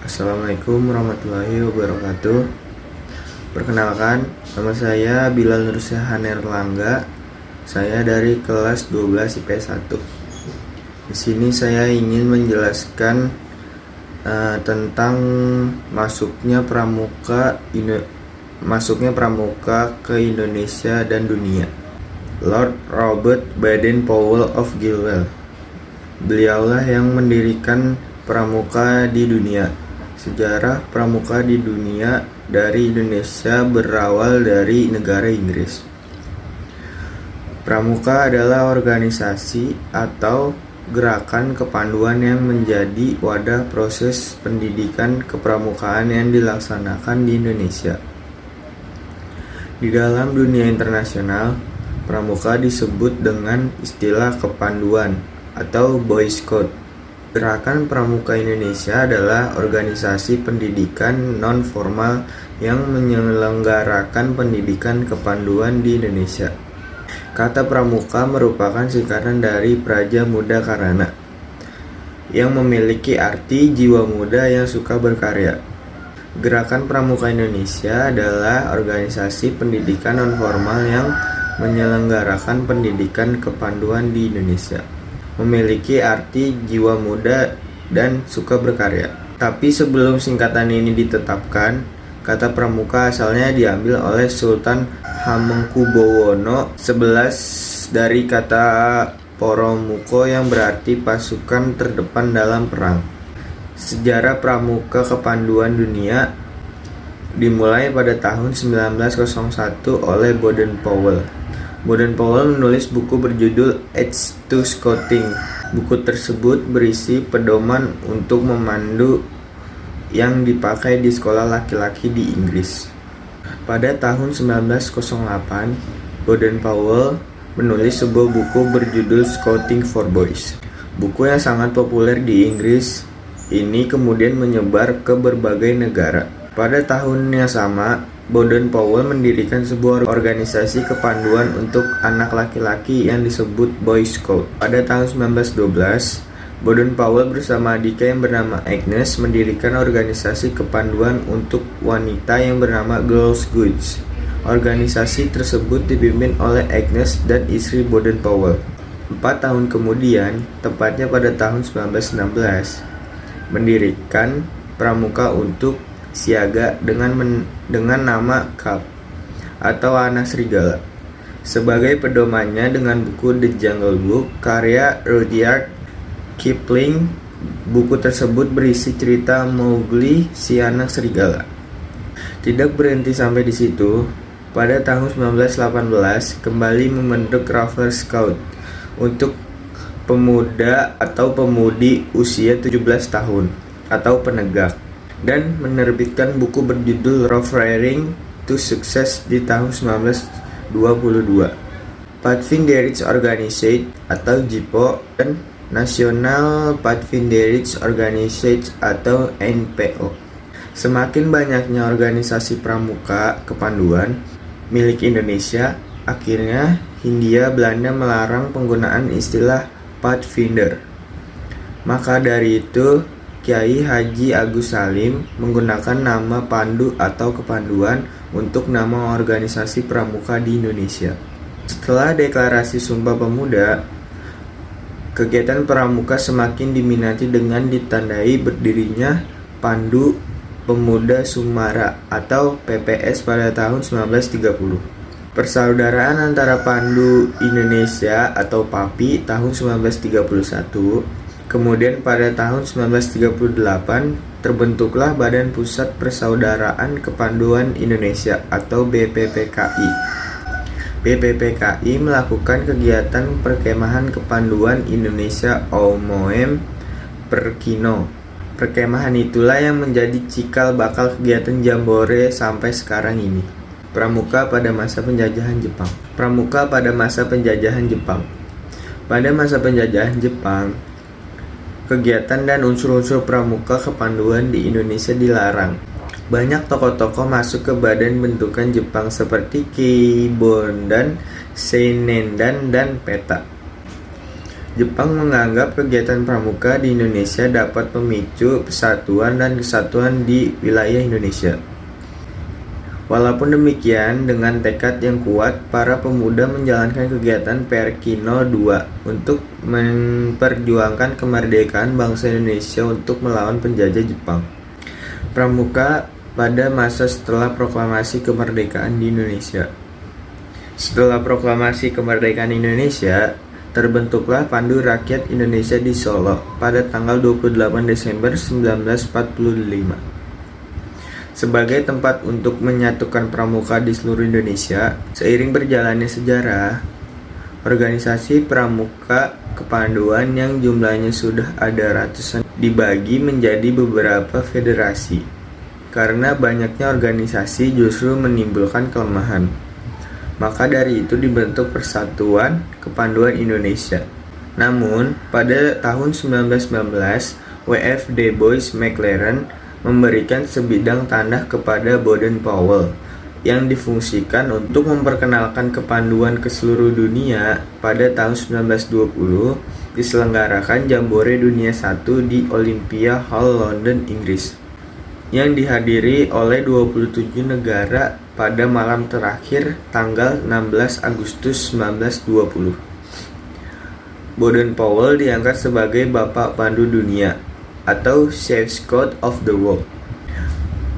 Assalamualaikum warahmatullahi wabarakatuh. Perkenalkan, nama saya Bilal Nursyah Erlangga. Saya dari kelas 12 IPS 1. Di sini saya ingin menjelaskan tentang masuknya pramuka ke Indonesia dan dunia. Lord Robert Baden-Powell of Gilwell. Beliaulah yang mendirikan pramuka di dunia. Sejarah pramuka di dunia dari Indonesia berawal dari negara Inggris. Pramuka adalah organisasi atau gerakan kepanduan yang menjadi wadah proses pendidikan kepramukaan yang dilaksanakan di Indonesia. Di dalam dunia internasional, pramuka disebut dengan istilah kepanduan atau Boy Scout. Gerakan Pramuka Indonesia adalah organisasi pendidikan non-formal yang menyelenggarakan pendidikan kepanduan di Indonesia. Kata pramuka merupakan singkatan dari Praja Muda Karana, yang memiliki arti jiwa muda yang suka berkarya. Gerakan Pramuka Indonesia adalah organisasi pendidikan non-formal yang menyelenggarakan pendidikan kepanduan di Indonesia. Memiliki arti jiwa muda dan suka berkarya. Tapi sebelum singkatan ini ditetapkan, kata pramuka asalnya diambil oleh Sultan Hamengkubuwono XI dari kata poromuko yang berarti pasukan terdepan dalam perang. Sejarah pramuka kepanduan dunia dimulai pada tahun 1901 oleh Baden-Powell. Baden-Powell menulis buku berjudul Aids to Scouting. Buku tersebut berisi pedoman untuk memandu yang dipakai di sekolah laki-laki di Inggris. Pada tahun 1908, Baden-Powell menulis sebuah buku berjudul Scouting for Boys. Buku yang sangat populer di Inggris ini kemudian menyebar ke berbagai negara. Pada tahun yang sama, Baden-Powell mendirikan sebuah organisasi kepanduan untuk anak laki-laki yang disebut Boy Scout. Pada tahun 1912, Baden-Powell bersama adiknya yang bernama Agnes mendirikan organisasi kepanduan untuk wanita yang bernama Girls Guides. Organisasi tersebut dipimpin oleh Agnes dan istri Baden-Powell. 4 tahun kemudian, tepatnya pada tahun 1916, mendirikan pramuka untuk siaga dengan nama Cub atau Anak Serigala. Sebagai pedomannya dengan buku The Jungle Book karya Rudyard Kipling, buku tersebut berisi cerita Mowgli si anak serigala. Tidak berhenti sampai di situ, pada tahun 1918 kembali membentuk Rover Scout untuk pemuda atau pemudi usia 17 tahun atau penegak, dan menerbitkan buku berjudul Rough Riding to Success di tahun 1922. Pathfinderich Organisation atau JIPO dan National Pathfinderich Organisation atau NPO. Semakin banyaknya organisasi pramuka kepanduan milik Indonesia, akhirnya Hindia Belanda melarang penggunaan istilah Pathfinder. Maka dari itu, Kiai Haji Agus Salim menggunakan nama Pandu atau Kepanduan untuk nama organisasi pramuka di Indonesia. Setelah deklarasi Sumpah Pemuda, kegiatan pramuka semakin diminati dengan ditandai berdirinya Pandu Pemuda Sumara atau PPS pada tahun 1930. Persaudaraan antara Pandu Indonesia atau PAPI tahun 1931. Kemudian pada tahun 1938 terbentuklah Badan Pusat Persaudaraan Kepanduan Indonesia atau BPPKI. BPPKI melakukan kegiatan perkemahan kepanduan Indonesia OMOEM Perkino. Perkemahan itulah yang menjadi cikal bakal kegiatan Jambore sampai sekarang ini. Pramuka pada masa penjajahan Jepang. Pramuka pada masa penjajahan Jepang. Pada masa penjajahan Jepang, kegiatan dan unsur-unsur pramuka kepanduan di Indonesia dilarang. Banyak tokoh-tokoh masuk ke badan bentukan Jepang seperti Keibondan, Seinendan, dan Peta. Jepang menganggap kegiatan pramuka di Indonesia dapat memicu persatuan dan kesatuan di wilayah Indonesia. Walaupun demikian, dengan tekad yang kuat, para pemuda menjalankan kegiatan Perkino II untuk memperjuangkan kemerdekaan bangsa Indonesia untuk melawan penjajah Jepang. Pramuka pada masa setelah proklamasi kemerdekaan di Indonesia. Setelah proklamasi kemerdekaan Indonesia, terbentuklah Pandu Rakyat Indonesia di Solo pada tanggal 28 Desember 1945. Sebagai tempat untuk menyatukan pramuka di seluruh Indonesia, seiring berjalannya sejarah, organisasi pramuka kepanduan yang jumlahnya sudah ada ratusan dibagi menjadi beberapa federasi. Karena banyaknya organisasi justru menimbulkan kelemahan. Maka dari itu dibentuk Persatuan Kepanduan Indonesia. Namun, pada tahun 1919, W.F. Du Bois McLaren memberikan sebidang tanah kepada Baden-Powell yang difungsikan untuk memperkenalkan kepanduan ke seluruh dunia. Pada tahun 1920 diselenggarakan Jambore Dunia I di Olympia Hall, London, Inggris, yang dihadiri oleh 27 negara pada malam terakhir tanggal 16 Agustus 1920. Baden-Powell diangkat sebagai Bapak Pandu Dunia atau Chief Scout of the World.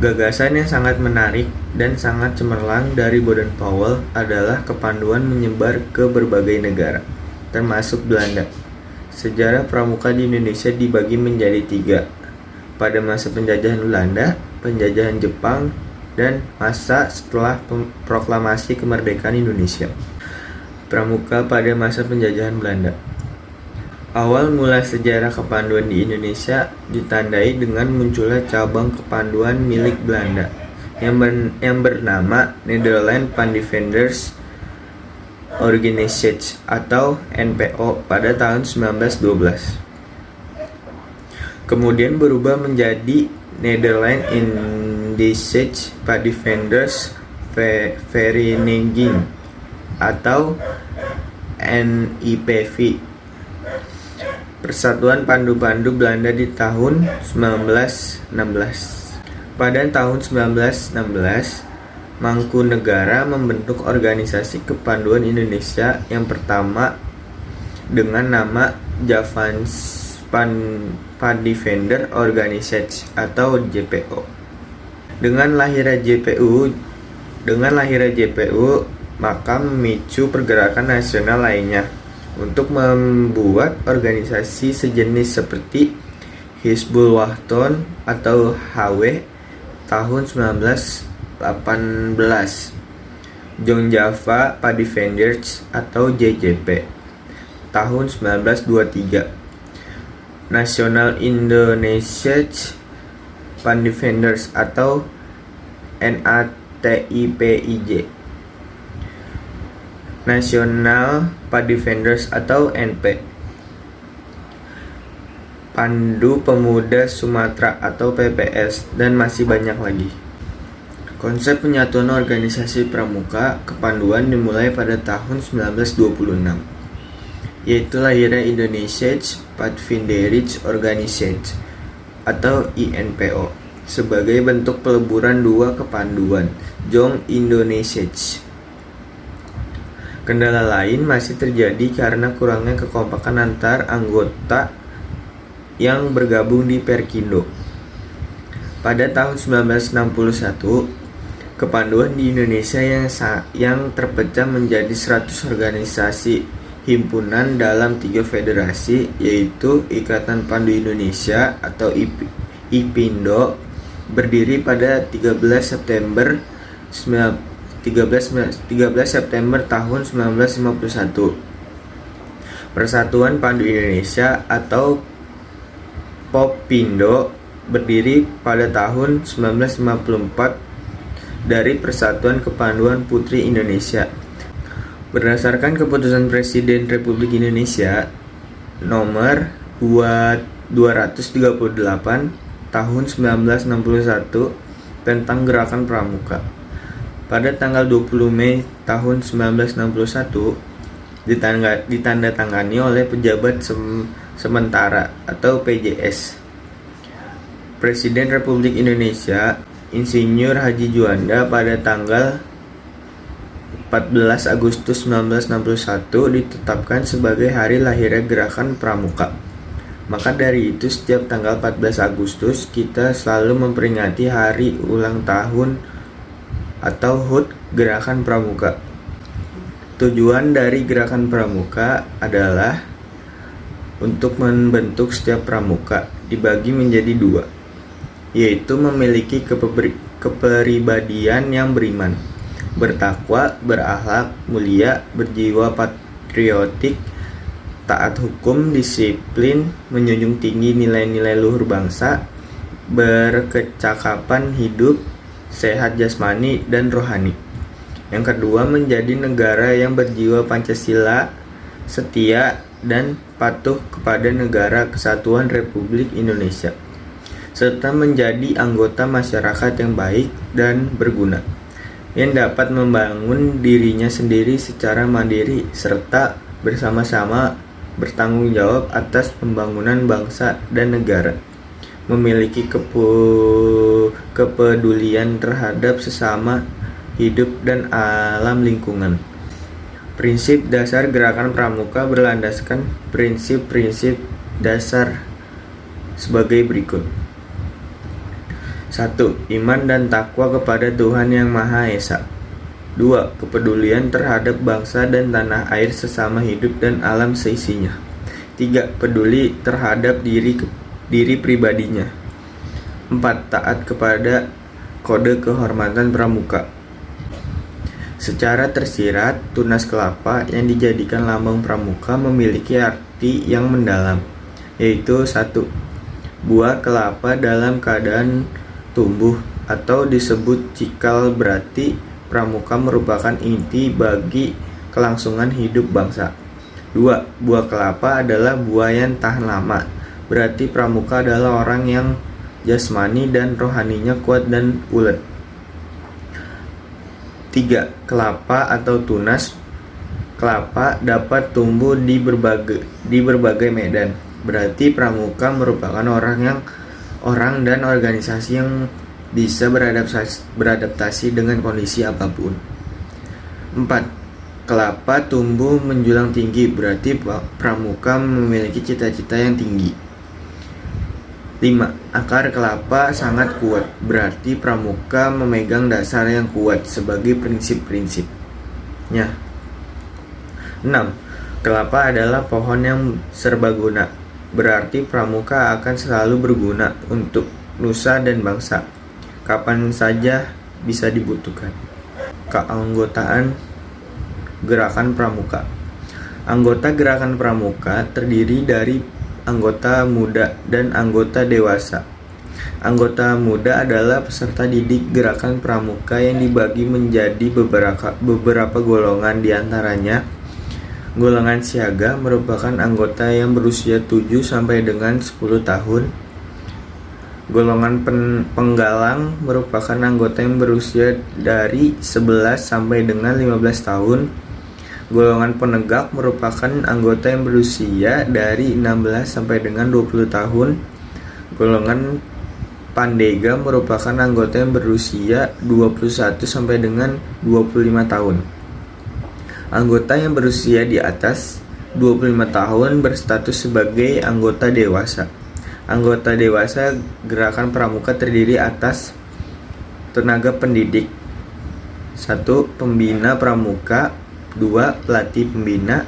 Gagasan yang sangat menarik dan sangat cemerlang dari Baden-Powell adalah kepanduan menyebar ke berbagai negara, termasuk Belanda. Sejarah pramuka di Indonesia dibagi menjadi 3, pada masa penjajahan Belanda, penjajahan Jepang, dan masa setelah proklamasi kemerdekaan Indonesia. Pramuka pada masa penjajahan Belanda. Awal mula sejarah kepanduan di Indonesia ditandai dengan munculnya cabang kepanduan milik Belanda yang bernama Nederland Pandefenders Organisatie atau NPO pada tahun 1912. Kemudian berubah menjadi Nederland Indische Padefenders Vereniging atau NIPV, Persatuan Pandu-Pandu Belanda di tahun 1916. Pada tahun 1916, Mangkunegara membentuk organisasi kepanduan Indonesia yang pertama dengan nama Javanese Padefender Organisatie atau JPO. Dengan lahirnya JPU, maka memicu pergerakan nasional lainnya untuk membuat organisasi sejenis seperti Hizbul Wahton atau HW tahun 1918, Jong Java Padefenders atau JJP tahun 1923, National Indonesia Padefenders atau NATIPIJ, National Padefenders atau NP, Pandu Pemuda Sumatera atau PPS, dan masih banyak lagi. Konsep penyatuan organisasi pramuka kepanduan dimulai pada tahun 1926, yaitu lahirnya Indonesia Padvinderij Organisatie atau INPO sebagai bentuk peleburan dua kepanduan Jong Indonesia. Kendala lain masih terjadi karena kurangnya kekompakan antar anggota yang bergabung di Perkindo. Pada tahun 1961, kepanduan di Indonesia yang terpecah menjadi 100 organisasi himpunan dalam 3 federasi, yaitu Ikatan Pandu Indonesia atau IPINDO, berdiri pada 13 September tahun 1951. Persatuan Pandu Indonesia atau Popindo berdiri pada tahun 1954 dari Persatuan Kepanduan Putri Indonesia. Berdasarkan keputusan Presiden Republik Indonesia nomor 238 tahun 1961 tentang Gerakan Pramuka. Pada tanggal 20 Mei tahun 1961, ditandatangani oleh pejabat sementara atau PJS. Presiden Republik Indonesia Insinyur Haji Juanda pada tanggal 14 Agustus 1961 ditetapkan sebagai hari lahirnya Gerakan Pramuka. Maka dari itu setiap tanggal 14 Agustus kita selalu memperingati hari ulang tahun atau HUT Gerakan Pramuka. Tujuan dari Gerakan Pramuka adalah untuk membentuk setiap pramuka dibagi menjadi dua, yaitu memiliki kepribadian yang beriman, bertakwa, berakhlak mulia, berjiwa patriotik, taat hukum, disiplin, menjunjung tinggi nilai-nilai luhur bangsa, berkecakapan hidup, sehat jasmani dan rohani. Yang kedua, menjadi negara yang berjiwa Pancasila, setia dan patuh kepada Negara Kesatuan Republik Indonesia, serta menjadi anggota masyarakat yang baik dan berguna, yang dapat membangun dirinya sendiri secara mandiri serta bersama-sama bertanggung jawab atas pembangunan bangsa dan negara, memiliki kepedulian terhadap sesama hidup dan alam lingkungan. Prinsip dasar Gerakan Pramuka berlandaskan prinsip-prinsip dasar sebagai berikut. 1. Iman dan takwa kepada Tuhan Yang Maha Esa. 2. Kepedulian terhadap bangsa dan tanah air sesama hidup dan alam seisinya. 3. Peduli terhadap diri pribadinya. 4. Taat kepada kode kehormatan pramuka. Secara tersirat, tunas kelapa yang dijadikan lambang pramuka memiliki arti yang mendalam, yaitu 1. Buah kelapa dalam keadaan tumbuh atau disebut cikal, berarti pramuka merupakan inti bagi kelangsungan hidup bangsa. 2. Buah kelapa adalah buah yang tahan lama, berarti pramuka adalah orang yang jasmani dan rohaninya kuat dan ulet. 3. Kelapa atau tunas kelapa dapat tumbuh di berbagai medan, berarti pramuka merupakan orang dan organisasi yang bisa beradaptasi dengan kondisi apapun. 4. Kelapa tumbuh menjulang tinggi, berarti pramuka memiliki cita-cita yang tinggi. 5. Akar kelapa sangat kuat, berarti pramuka memegang dasar yang kuat sebagai prinsip-prinsipnya. 6. Kelapa adalah pohon yang serbaguna, berarti pramuka akan selalu berguna untuk nusa dan bangsa, kapan saja bisa dibutuhkan. Keanggotaan Gerakan Pramuka. Anggota Gerakan Pramuka terdiri dari anggota muda dan anggota dewasa. Anggota muda adalah peserta didik Gerakan Pramuka yang dibagi menjadi beberapa golongan, diantaranya golongan siaga merupakan anggota yang berusia 7 sampai dengan 10 tahun. Golongan penggalang merupakan anggota yang berusia dari 11 sampai dengan 15 tahun. Golongan penegak merupakan anggota yang berusia dari 16 sampai dengan 20 tahun. Golongan pandega merupakan anggota yang berusia 21 sampai dengan 25 tahun. Anggota yang berusia di atas 25 tahun berstatus sebagai anggota dewasa. Anggota dewasa Gerakan Pramuka terdiri atas tenaga pendidik, 1. Pembina pramuka, 2. Pelatih pembina,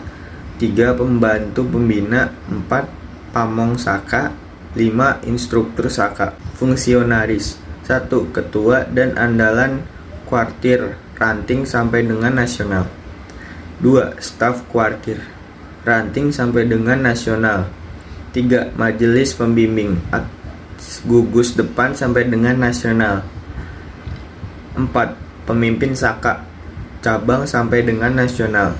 3. Pembantu pembina, 4. Pamong Saka, 5. Instruktur Saka. Fungsionaris, 1. Ketua dan andalan kuartir ranting sampai dengan nasional, 2. Staf kuartir ranting sampai dengan nasional, 3. Majelis pembimbing gugus depan sampai dengan nasional, 4. Pemimpin Saka cabang sampai dengan nasional.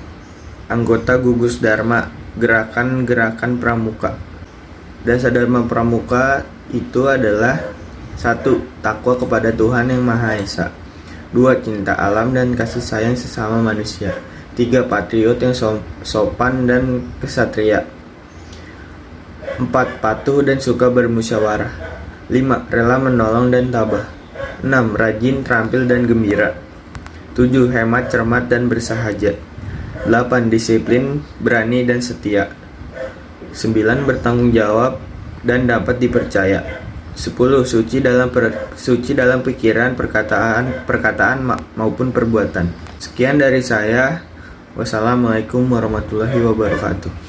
Anggota gugus dharma gerakan-gerakan pramuka. Dasar dharma pramuka itu adalah 1. Takwa kepada Tuhan Yang Maha Esa, 2. Cinta alam dan kasih sayang sesama manusia, 3. Patriot yang sopan dan kesatria. 4. Patuh dan suka bermusyawarah. 5. Rela menolong dan tabah. 6. Rajin, terampil, dan gembira. 7. Hemat, cermat, dan bersahaja. 8. Disiplin, berani, dan setia. 9. Bertanggung jawab dan dapat dipercaya. 10. Suci dalam pikiran, perkataan maupun perbuatan. Sekian dari saya. Wassalamualaikum warahmatullahi wabarakatuh.